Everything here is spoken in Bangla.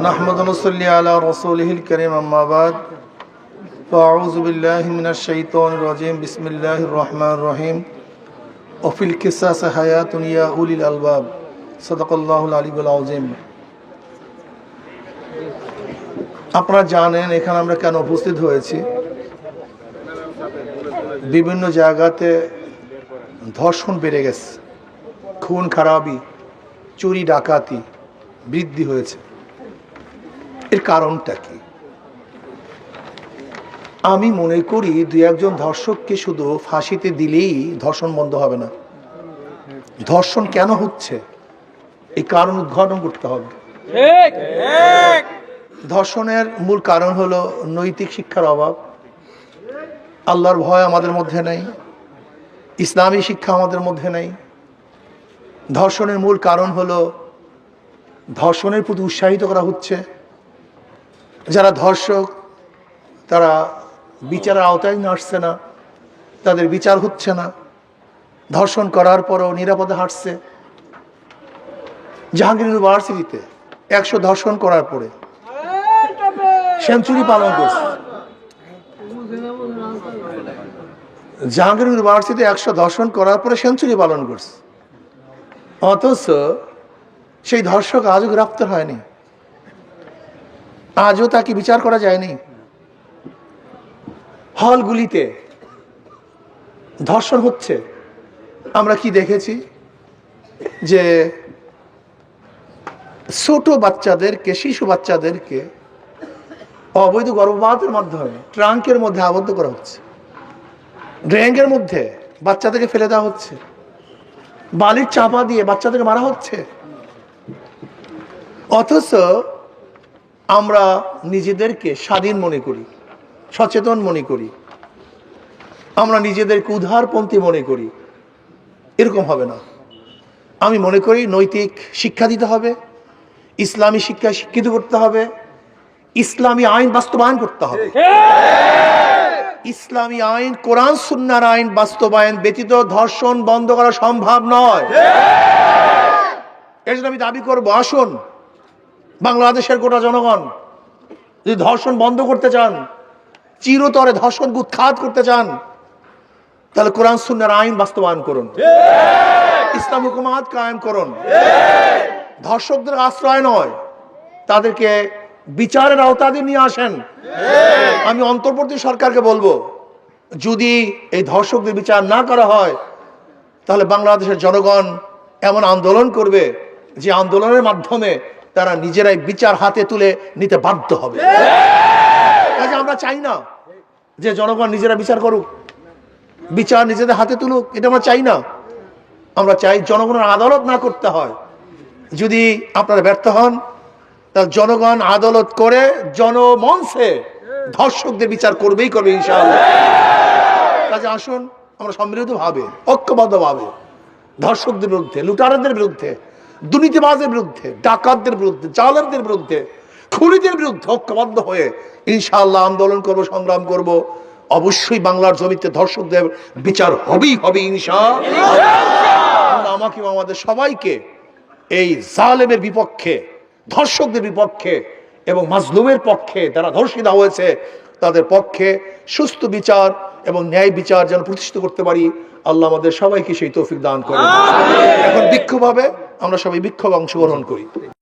نحمد ونصلي على رسوله الكريم أما بعد فأعوذ بالله من الشيطان الرجيم بسم الله الرحمن الرحيم وفي القصاص حياة يا أولي الألباب صدق الله العلي العظيم। আপনারা জানেন এখানে আমরা কেন উপস্থিত হয়েছি। বিভিন্ন জায়গাতে ধর্ষণ বেড়ে গেছে, খুন খারাপি, চুরি ডাকাতি বৃদ্ধি হয়েছে। এর কারণটা কি? আমি মনে করি দুই একজন ধর্ষককে শুধু ফাঁসিতে দিলেই ধর্ষণ বন্ধ হবে না। ধর্ষণ কেন হচ্ছে এই কারণ উদ্ঘাটন করতে হবে। ধর্ষণের মূল কারণ হলো নৈতিক শিক্ষার অভাব, আল্লাহর ভয় আমাদের মধ্যে নেই, ইসলামী শিক্ষা আমাদের মধ্যে নেই। ধর্ষণের মূল কারণ হলো ধর্ষণের প্রতি উৎসাহিত করা হচ্ছে। যারা ধর্ষক তারা বিচারের আওতায় আসছে না, তাদের বিচার হচ্ছে না। ধর্ষণ করার পরও নিরাপদে হাঁটছে। জাহাঙ্গীর ইউনিভার্সিটিতে 100 ধর্ষণ করার পরে সেঞ্চুরি পালন করছে। জাহাঙ্গীর ইউনিভার্সিটি 100 ধর্ষণ করার পরে সেঞ্চুরি পালন করছে, অথচ সেই ধর্ষক আজও গ্রেফতার হয়নি, আজও তাকে বিচার করা যায়নি। হলগুলিতে ধর্ষণ হচ্ছে। আমরা কি দেখেছি যে ছোট বাচ্চাদেরকে, শিশু বাচ্চাদেরকে অবৈধ গর্ভপাতের মাধ্যমে ট্রাঙ্কের মধ্যে আবদ্ধ করা হচ্ছে, ড্রেনের মধ্যে বাচ্চাদেরকে ফেলে দেওয়া হচ্ছে, বালির চাপা দিয়ে বাচ্চাদেরকে মারা হচ্ছে। অথচ আমরা নিজেদেরকে স্বাধীন মনে করি, সচেতন মনে করি, আমরা নিজেদেরকে উদারপন্থী মনে করি। এরকম হবে না। আমি মনে করি নৈতিক শিক্ষা দিতে হবে, ইসলামী শিক্ষায় শিক্ষিত করতে হবে, ইসলামী আইন বাস্তবায়ন করতে হবে। ইসলামী আইন, কোরআন সুন্নাহর আইন বাস্তবায়ন ব্যতীত ধর্ষণ বন্ধ করা সম্ভব নয়। এর জন্য আমি দাবি করবো, আসুন বাংলাদেশের গোটা জনগণ যদি ধর্ষণ বন্ধ করতে চান, চিরতরে ধর্ষণ উৎখাত করতে চান, তাহলে কোরআন সুন্নাহর আইন বাস্তবায়ন করুন, ইসলাম হুকুমাত কায়েম করুন। ধর্ষকদের আশ্রয় নয়, তাদেরকে বিচারের আওতায় নিয়ে আসেন। আমি অন্তর্বর্তী সরকারকে বলবো, যদি এই ধর্ষকদের বিচার না করা হয় তাহলে বাংলাদেশের জনগণ এমন আন্দোলন করবে যে আন্দোলনের মাধ্যমে তারা নিজেরাই বিচার হাতে তুলে নিতে বাধ্য হবে। কাজে আমরা চাই না যে জনগণ নিজেরা বিচার করুক, বিচার নিজেদের হাতে তুলুক, এটা আমরা চাই না। আমরা চাই জনগণের আদালত না করতে হয়। যদি আপনারা ব্যর্থ হন তাহলে জনগণ আদালত করে জনমঞ্চে ধর্ষকদের বিচার করবেই করবে ইনশাআল্লাহ। কাজে আসুন আমরা সম্মিলিতভাবে, ঐক্যবদ্ধভাবে ধর্ষকদের বিরুদ্ধে, লুটারদের বিরুদ্ধে, দুর্নীতিবাজের বিরুদ্ধে, ডাকাতদের বিরুদ্ধে, জালেমদের বিরুদ্ধে, খুনিদের বিরুদ্ধে ঐক্যবদ্ধ হয়ে ইনশাআল্লাহ আন্দোলন করব, সংগ্রাম করব। অবশ্যই বাংলার জমিতে ধর্ষকদের বিচার হবেই হবে ইনশাআল্লাহ। আমাকে আমাদের সবাইকে এই জালেমের বিপক্ষে, ধর্ষকদের বিপক্ষে এবং মাজলুমের পক্ষে, যারা ধর্ষিতা হয়েছে তাদের পক্ষে সুস্থ বিচার এবং ন্যায় বিচার যেন প্রতিষ্ঠিত করতে পারি, আল্লাহ আমাদের সবাইকে সেই তৌফিক দান করেন। এখন বিক্ষোভ হবে, আমরা সবাই বিক্ষোভে অংশগ্রহণ করি।